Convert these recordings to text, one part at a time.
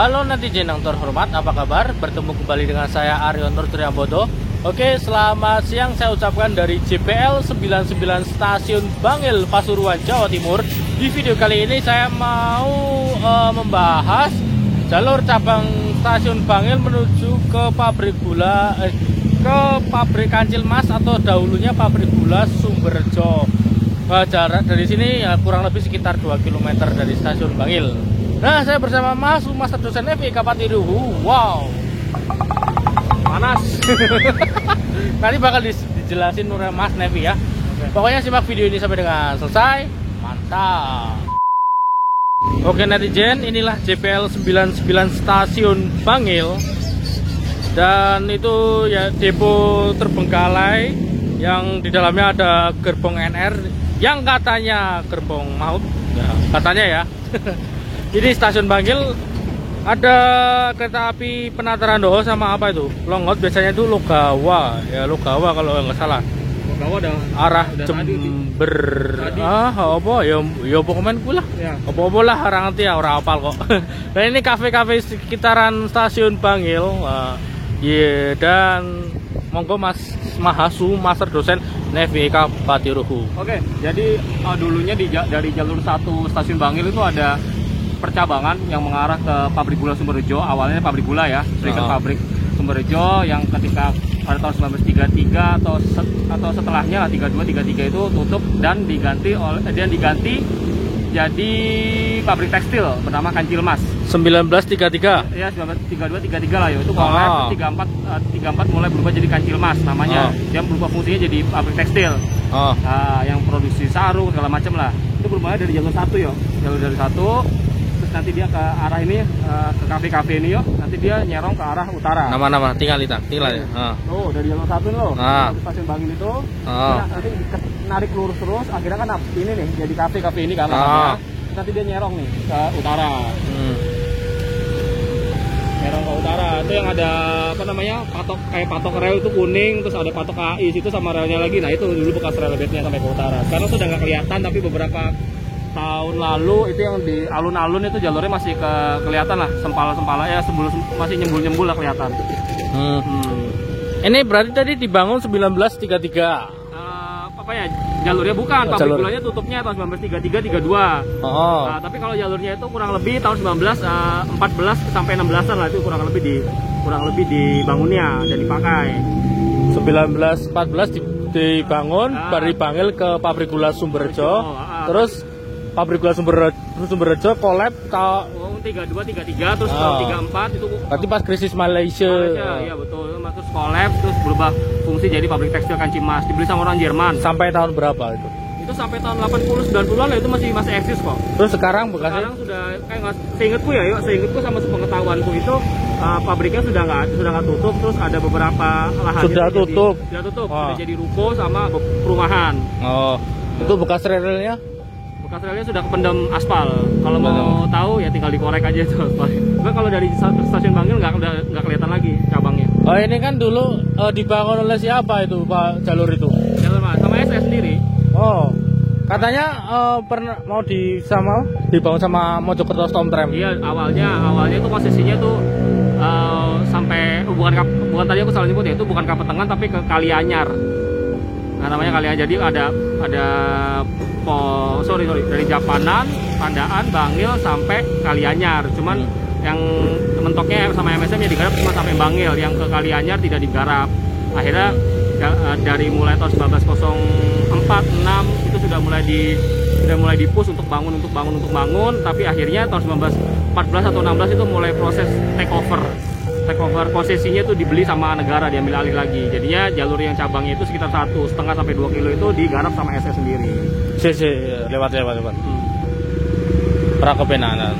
Halo netizen yang terhormat, apa kabar? Bertemu kembali dengan saya Aryo Nur Triambodo. Oke, selamat siang saya ucapkan dari JPL 99 Stasiun Bangil, Pasuruan, Jawa Timur. Di video kali ini saya mau membahas jalur cabang Stasiun Bangil menuju ke pabrik gula, ke pabrik Kancil Mas atau dahulunya pabrik gula Sumberjo. Jarak dari sini ya kurang lebih sekitar 2 km dari Stasiun Bangil. Nah, saya bersama Mas Master Dosen FIK Patiruhu. Wow, panas. Nanti bakal dijelasin Mas Nevi ya. Pokoknya simak video ini sampai dengan selesai. Mantap. Oke netizen, inilah JPL 99 Stasiun Bangil. Dan itu ya depo terbengkalai yang di dalamnya ada gerbong NR yang katanya gerbong maut. Ya, katanya ya. Jadi Stasiun Bangil ada kereta api Penataran Doho sama apa itu? Longot biasanya itu Logawa, ya Logawa kalau nggak salah. Logawa dah arah Jember. Apa ya pokoknya pula. Ya. Apa lah orang ngerti ya, orang apal kok. Dan ini kafe-kafe sekitaran Stasiun Bangil. Iya, dan monggo Mas Mahasu Master Dosen FIK Patiruhu. Oke, jadi dulunya dari jalur 1 Stasiun Bangil itu ada percabangan yang mengarah ke pabrik gula Sumberjo. Awalnya pabrik gula ya, serikat pabrik Sumberjo yang ketika pada tahun 1933 atau setelahnya 32-33 itu tutup dan diganti jadi pabrik tekstil bernama Kancil Mas. 1933. Ya, 1932-33 lah ya. Itu kolab 34 mulai berubah jadi Kancil Mas namanya. Dia berubah fungsinya jadi pabrik tekstil. Yang produksi sarung segala macam lah. Itu berubahnya dari jalur 1 ya. Jalur dari 1 nanti dia ke arah ini, ke kafe-kafe ini yuk. Nanti dia nyerong ke arah utara. Nama-nama tinggal ya. Oh, dari jalur 1 loh. Stasiun Bangil itu. Nanti narik lurus terus, akhirnya kan ini nih jadi kafe-kafe ini kan. Nanti dia nyerong nih ke utara. Nyerong ke utara. Itu yang ada apa namanya? Patok rel itu kuning, terus ada patok KAI situ sama relnya lagi. Nah, itu dulu bekas rel bednya sampai ke utara. Sekarang sudah nggak kelihatan, tapi beberapa tahun lalu itu yang di alun-alun itu jalurnya masih kelihatan lah, sempala-sempala ya, sebelum masih nyembul-nyembul lah kelihatan. Ini berarti tadi dibangun 1933. Apa ya, jalurnya bukan, pabrik gulanya tutupnya tahun 1933-32. Tapi kalau jalurnya itu kurang lebih tahun 1914 sampai 16-an lah, itu kurang lebih dibangunnya dan dipakai. 1914 dibangun dari Bangil ke pabrik gula Sumberjo. Terus pabrik gula Sumberjo kolab tahun 32-33, terus tahun 34 itu berarti pas krisis Malaysia. Iya betul, terus kolab, terus berubah fungsi jadi pabrik tekstil Kancil Mas, dibeli sama orang Jerman. Sampai tahun berapa itu? Itu sampai tahun 80-90-an lah, itu masih eksis kok. Terus sekarang bekasnya? Sekarang sudah kayak seingatku sama sepengetahuanku itu pabriknya sudah nggak tutup, terus ada beberapa lahan sudah tutup, sudah jadi ruko sama perumahan. Itu bekas relnya? Bekas relnya sudah kependam aspal. Kalau mau tahu ya tinggal dikorek aja itu. Tapi kalau dari Stasiun Bangil nggak kelihatan lagi cabangnya. Oh, ini kan dulu dibangun oleh siapa itu Pak jalur itu? Jalur Mas, sama saya sendiri. Oh, katanya pernah mau dibangun sama Mojokerto Storm Tram. Iya, awalnya itu posisinya tuh sampai bukan tadi aku salah nyebut ya, itu bukan Kapetengan tapi ke Kalianyar. Nah, namanya Kalianyar. Jadi ada dari Japanan, Pandaan, Bangil sampai Kalianyar. Cuman yang mentoknya sama MSM yang digarap cuma sampai Bangil, yang ke Kalianyar tidak digarap. Akhirnya dari mulai tahun 1904-06 itu sudah mulai di-push untuk bangun, tapi akhirnya tahun 1914 atau 16 itu mulai proses take over posisinya itu dibeli sama negara, diambil alih lagi. Jadinya jalur yang cabangnya itu sekitar 1,5 sampai 2 kilo itu digarap sama SS sendiri. Lewat. Prakepenanan.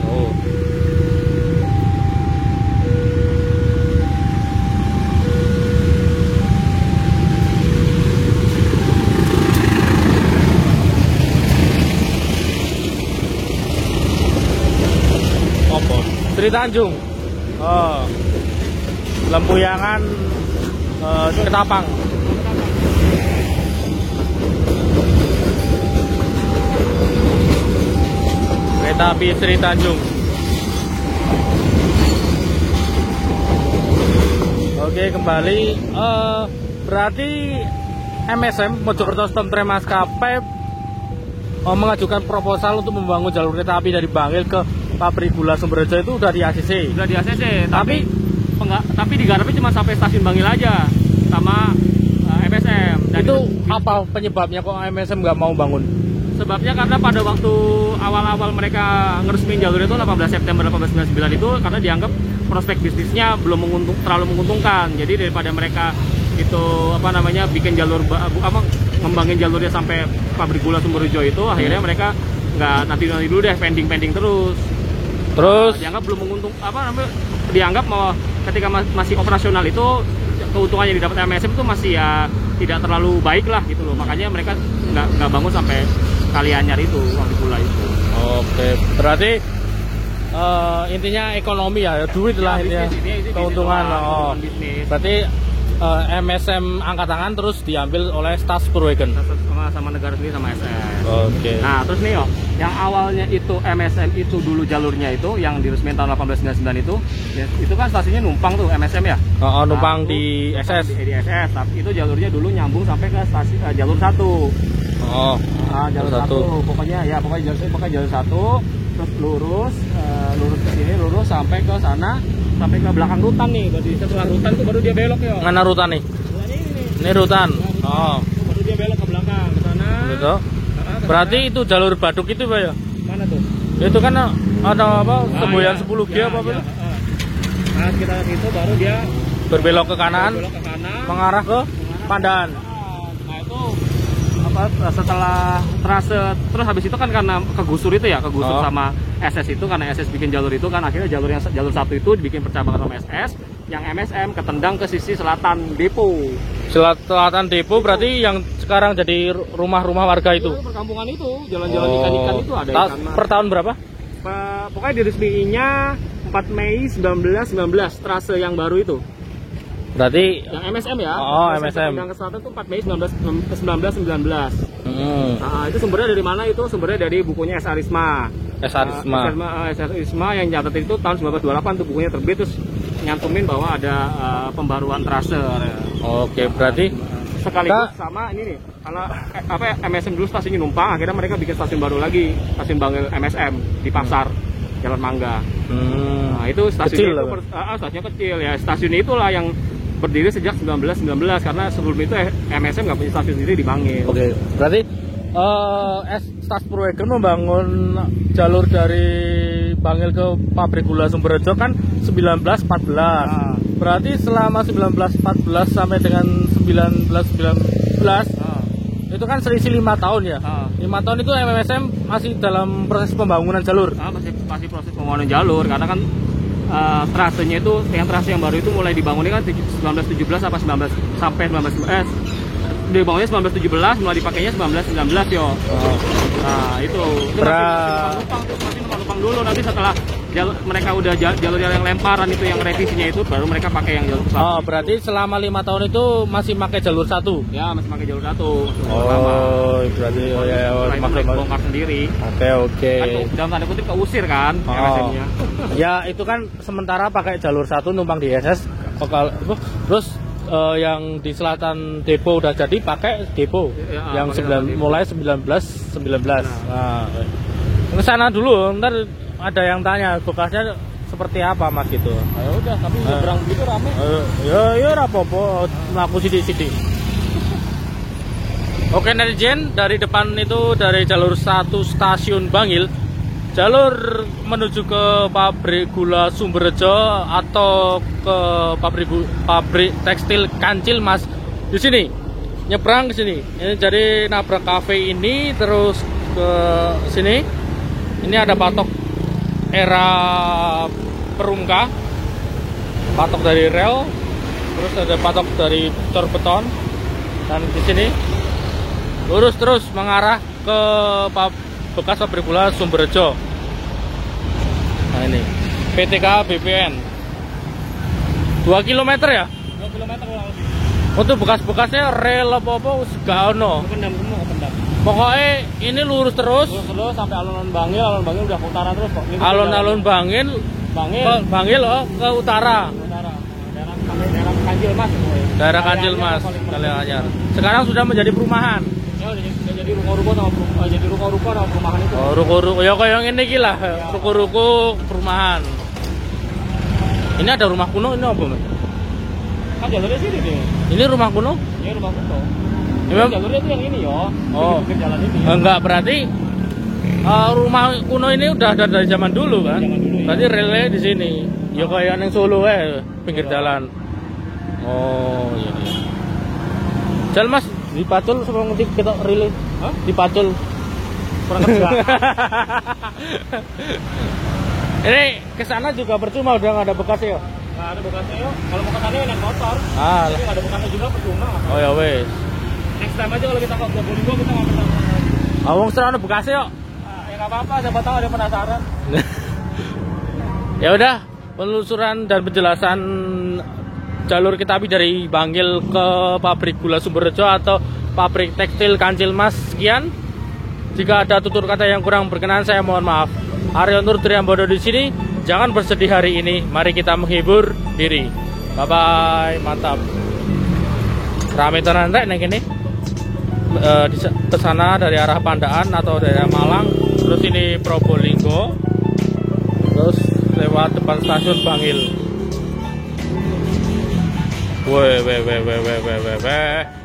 Sri Tanjung. Lempuyangan Ketapang. Kereta api Sri Tanjung. Oke, kembali. Berarti MSM Mojokerto Stomptram Maskapai mengajukan proposal untuk membangun jalur kereta api dari Bangil ke Pabrik Gula Sumberjo itu udah di ACC. Udah di ACC, tapi digarapnya cuma sampai stasiun Bangil aja sama MSM. Dan itu apa penyebabnya kok MSM nggak mau bangun? Sebabnya karena pada waktu awal-awal mereka ngeresmin jalur itu 18 September 1899 itu karena dianggap prospek bisnisnya belum terlalu menguntungkan. Jadi daripada mereka itu bikin jalur ngembangin jalurnya sampai Pabrik Gula Sumberjo itu akhirnya mereka nggak nanti dulu deh pending terus dianggap belum menguntung dianggap mau ketika masih operasional itu keuntungan yang didapat MSM itu masih ya tidak terlalu baik lah gitu loh, makanya mereka nggak bangun sampai Kalianyar itu Pabrik Gula itu. Oke, berarti intinya ekonomi ya, duit lah ya, keuntungan. Berarti MSM angkat tangan terus diambil oleh Stadspoorwegen sama negara sendiri sama SM. Oke. Nah terus nih yang awalnya itu MSM itu dulu jalurnya itu yang diresmikan tahun 1899 itu kan stasiunnya numpang tuh MSM ya. Numpang di SS. Di SS, tapi itu jalurnya dulu nyambung sampai ke jalur 1. Jalur 1. Pokoknya jalur 1 terus lurus ke sini sampai ke sana. Sampai ke belakang rutan nih, berarti setelah rutan tuh baru dia belok ya. Mana rutan nih? Ini rutan. Baru dia belok ke belakang ke sana. Gitu. Berarti itu jalur Baduk itu Pak ya? Mana tuh? Itu kan ada semboyan 10G apa apa? Nah, sekitar itu baru dia berbelok ke kanan, mengarah ke Pandan. Nah, itu setelah trase terus habis itu kan karena kegusur sama SS itu, karena SS bikin jalur itu kan akhirnya jalur 1 itu dibikin percabangan sama SS, yang MSM ketendang ke sisi selatan depo. Selatan depo berarti yang sekarang jadi rumah-rumah warga itu. Perkampungan itu, jalan-jalan ikan-ikan itu ada ikan. Per tahun berapa? Pokoknya diresmiinnya 4 Mei 1919 trase yang baru itu. Berarti yang MSM ya. MSM. Yang ke selatan itu 4 Mei 1919. Nah, itu sumbernya dari mana itu? Sumbernya dari bukunya S. Arisma. S. Arisma yang nyatet itu tahun 1928 tuh bukunya terbit, terus nyantumin bahwa ada pembaruan trase. Oke, berarti sekaligus sama ini nih. Kalau MSM dulu stasiunnya numpang, akhirnya mereka bikin stasiun baru lagi, stasiun Bangil MSM di Pasar Jalan Mangga. Nah, itu stasiunnya stasiunnya kecil ya. Stasiun itulah yang berdiri sejak 1919 karena sebelum itu MSM nggak punya stasiun sendiri di Bangil. Oke, berarti Stadspoorwegen membangun jalur dari Bangil ke Pabrik Gula Sumberjo kan 1914. Berarti selama 1914 sampai dengan 1919 itu kan selisih 5 tahun ya. 5 tahun itu MSM masih dalam proses pembangunan jalur. Masih proses pembangunan jalur karena kan trasenya itu trase yang baru itu mulai dibangunnya kan 1917 apa 19 sampai 19 dibangunnya 1917, mulai dipakainya 1919 yo. Nah itu masih numpang dulu, nanti setelah mereka udah jalur yang lemparan itu yang revisinya itu baru mereka pakai yang jalur 1. Berarti selama 5 tahun itu masih pakai jalur 1? Ya masih pakai jalur 1. Berarti masih bongkar sendiri. Oke. Kan dalam tanda kutip keusir kan MSM-nya. Ya itu kan sementara pakai jalur 1 numpang di SS. Terus yang di selatan depo udah jadi pakai depo yang mulai 1919. Nah, ke sana dulu, ntar ada yang tanya bekasnya seperti apa Mas gitu. Ya udah, tapi nyebrang gitu rame. Ya rapopo, melaku sidik-sidik. Oke netizen, dari depan itu dari jalur 1 stasiun Bangil, jalur menuju ke Pabrik Gula Sumberjo atau ke pabrik tekstil Kancil Mas. Di sini nyebrang ke sini. Ini jadi nabrak kafe ini terus ke sini. Ini ada patok era Perumka. Patok dari rel. Terus ada patok dari cor beton. Dan di sini lurus terus mengarah ke bekas Pabrik Gula Sumberjo. Nah ini PTK BPN 2 km ya? 2 km kurang lebih. Untuk bekas-bekasnya rel apa-apa gak ono. Pendam semua, pendam. Pokoknya ini lurus terus sampai alun-alun Bangil. Alun Bangil udah ke utara terus kok. Alun-alun Bangil ke utara. daerah Kancil Mas. Daerah Kancil Mas, Kalianyar. Sekarang sudah menjadi perumahan. Ya udah jadi ruko-ruko sama perumahan itu. Oh, ruko-ruko ya kayak yang ini gila, ruko-ruko perumahan. Ini ada rumah kuno, ini apa, Mas? Kan jalurnya sini nih. Ini rumah kuno? Ini rumah kuno. Memang Jalurnya itu yang ini yo. Oh. Ke jalan ini. Enggak, berarti rumah kuno ini udah ada dari zaman dulu kan? Zaman dulu, ya. Berarti relnya di sini. Ya kayak yang Solo pinggir jalan. Oh, iya. Jal Mas, dipacul sebelum nanti kita relay. Hah? Dipacul. Kurang kerja. Ini kesana juga percuma udah nggak ada bekasnya. Nggak ada bekasnya yo. Kalau mau ke sana naik motor. Ah, Tapi nggak ada bekasnya juga percuma. oh ya wes. Next time aja kalau kita ke Probolinggo kita nggak pernah. Awong serana bekasnya yuk. Ya nggak apa-apa, siapa tahu ada penasaran. Ya udah, penelusuran dan penjelasan jalur kita dari Bangil ke pabrik gula Sumberrejo atau pabrik tekstil Kancil Mas sekian. Jika ada tutur kata yang kurang berkenan saya mohon maaf. Aryo Nur Triambodo di sini. Jangan bersedih hari ini. Mari kita menghibur diri. Bye bye, mantap. Rame tenan rek neng ini. Di sana dari arah Pandaan atau dari Malang, terus ini Probolinggo, terus lewat depan stasiun Bangil. Weh.